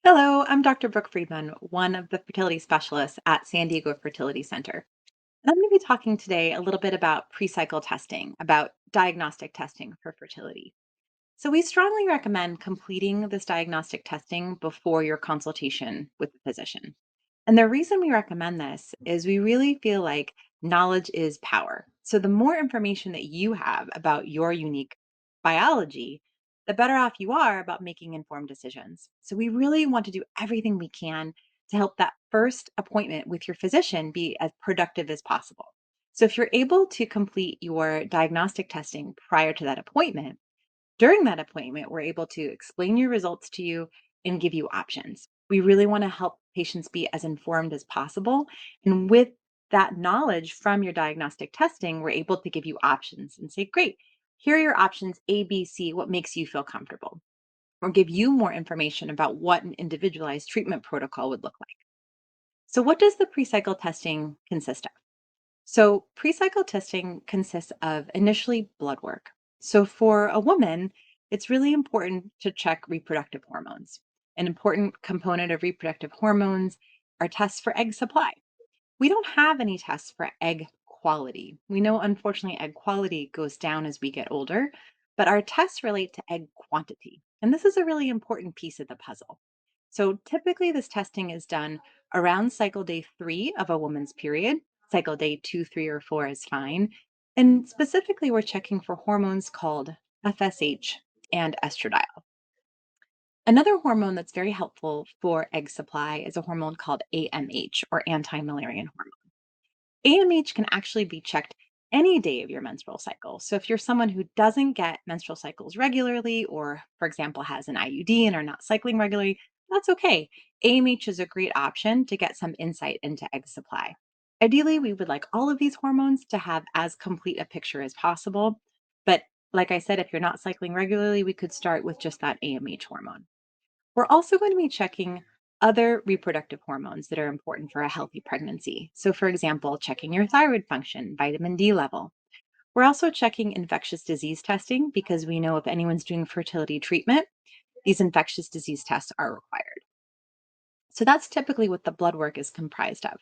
Hello, I'm Dr. Brooke Friedman, one of the fertility specialists at San Diego Fertility Center. And I'm going to be talking today a little bit about pre-cycle testing, about diagnostic testing for fertility. So, we strongly recommend completing this diagnostic testing before your consultation with the physician. And the reason we recommend this is we really feel like knowledge is power. So, the more information that you have about your unique biology, the better off you are about making informed decisions. So, we really want to do everything we can to help that first appointment with your physician be as productive as possible. So, if you're able to complete your diagnostic testing prior to that appointment, during that appointment, we're able to explain your results to you and give you options. We really want to help patients be as informed as possible. And with that knowledge from your diagnostic testing, we're able to give you options and say, great, here are your options A, B, C, what makes you feel comfortable, or give you more information about what an individualized treatment protocol would look like. So, what does the pre cycle testing consist of? So, pre cycle testing consists of initially blood work. So, for a woman, it's really important to check reproductive hormones. An important component of reproductive hormones are tests for egg supply. We don't have any tests for egg quality. We know, unfortunately, egg quality goes down as we get older, but our tests relate to egg quantity. And this is a really important piece of the puzzle. So typically, this testing is done around cycle day 3 of a woman's period. Cycle day 2, 3, or 4 is fine. And specifically, we're checking for hormones called FSH and estradiol. Another hormone that's very helpful for egg supply is a hormone called AMH, or anti Mullerian hormone. AMH can actually be checked any day of your menstrual cycle. So if you're someone who doesn't get menstrual cycles regularly, or for example, has an IUD and are not cycling regularly, that's okay. AMH is a great option to get some insight into egg supply. Ideally, we would like all of these hormones to have as complete a picture as possible. But like I said, if you're not cycling regularly, we could start with just that AMH hormone. We're also going to be checking other reproductive hormones that are important for a healthy pregnancy. So, for example, checking your thyroid function, vitamin D level. We're also checking infectious disease testing because we know if anyone's doing fertility treatment, these infectious disease tests are required. So, that's typically what the blood work is comprised of.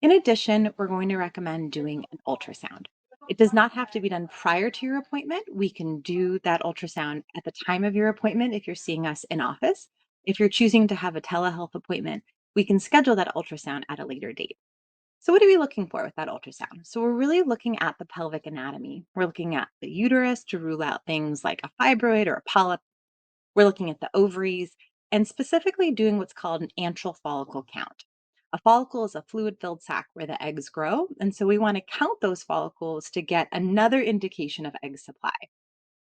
In addition, we're going to recommend doing an ultrasound. It does not have to be done prior to your appointment. We can do that ultrasound at the time of your appointment if you're seeing us in office. If you're choosing to have a telehealth appointment, we can schedule that ultrasound at a later date. So, what are we looking for with that ultrasound? So, we're really looking at the pelvic anatomy. We're looking at the uterus to rule out things like a fibroid or a polyp. We're looking at the ovaries and specifically doing what's called an antral follicle count. A follicle is a fluid filled sac where the eggs grow. And so we want to count those follicles to get another indication of egg supply.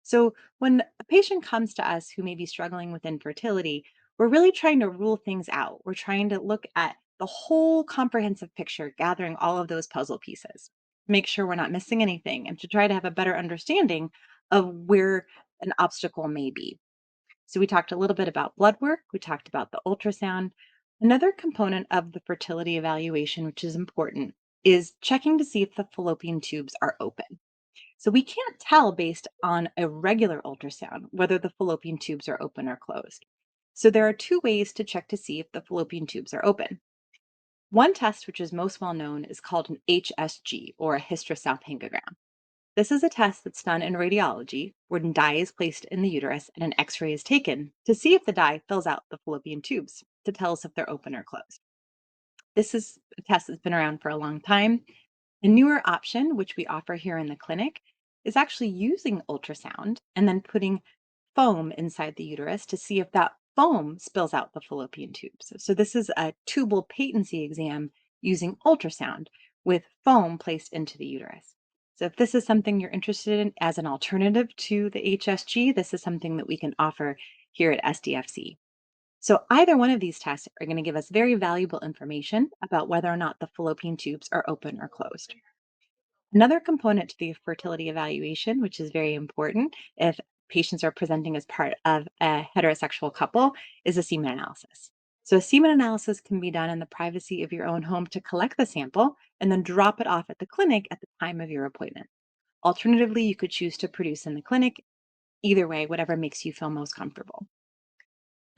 So when a patient comes to us who may be struggling with infertility, we're really trying to rule things out. We're trying to look at the whole comprehensive picture, gathering all of those puzzle pieces, make sure we're not missing anything, and to try to have a better understanding of where an obstacle may be. So we talked a little bit about blood work, we talked about the ultrasound. Another component of the fertility evaluation, which is important, is checking to see if the fallopian tubes are open. So we can't tell based on a regular ultrasound whether the fallopian tubes are open or closed. So there are two ways to check to see if the fallopian tubes are open. One test, which is most well known, is called an HSG, or a hysterosalpingogram. This is a test that's done in radiology where a dye is placed in the uterus and an x ray is taken to see if the dye fills out the fallopian tubes to tell us if they're open or closed. This is a test that's been around for a long time. A newer option, which we offer here in the clinic, is actually using ultrasound and then putting foam inside the uterus to see if that foam spills out the fallopian tubes. So, this is a tubal patency exam using ultrasound with foam placed into the uterus. So, if this is something you're interested in as an alternative to the HSG, this is something that we can offer here at SDFC. So, either one of these tests are going to give us very valuable information about whether or not the fallopian tubes are open or closed. Another component to the fertility evaluation, which is very important if patients are presenting as part of a heterosexual couple, is a semen analysis. So, a semen analysis can be done in the privacy of your own home to collect the sample and then drop it off at the clinic at the time of your appointment. Alternatively, you could choose to produce in the clinic. Either way, whatever makes you feel most comfortable.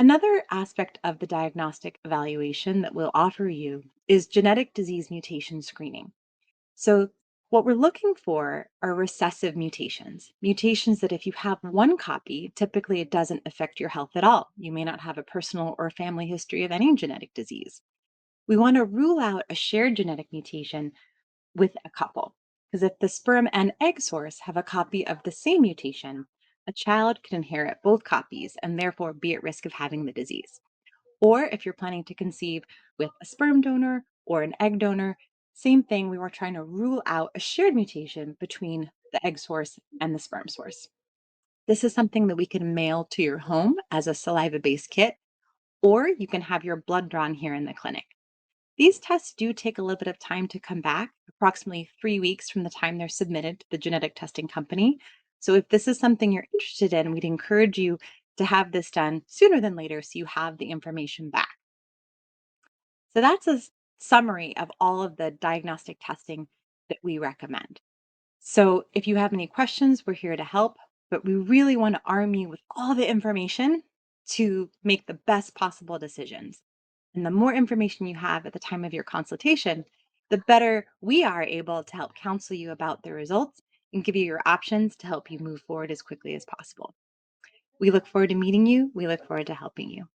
Another aspect of the diagnostic evaluation that we'll offer you is genetic disease mutation screening. So, what we're looking for are recessive mutations, mutations that if you have one copy, typically it doesn't affect your health at all. You may not have a personal or family history of any genetic disease. We want to rule out a shared genetic mutation with a couple, because if the sperm and egg source have a copy of the same mutation, a child can inherit both copies and therefore be at risk of having the disease. Or if you're planning to conceive with a sperm donor or an egg donor, same thing, we were trying to rule out a shared mutation between the egg source and the sperm source. This is something that we can mail to your home as a saliva based kit, or you can have your blood drawn here in the clinic. These tests do take a little bit of time to come back, approximately 3 weeks from the time they're submitted to the genetic testing company. So, if this is something you're interested in, we'd encourage you to have this done sooner than later so you have the information back. So that's a summary of all of the diagnostic testing that we recommend. So if you have any questions, we're here to help, but we really want to arm you with all the information to make the best possible decisions. And the more information you have at the time of your consultation, the better we are able to help counsel you about the results and give you your options to help you move forward as quickly as possible. We look forward to meeting you. We look forward to helping you.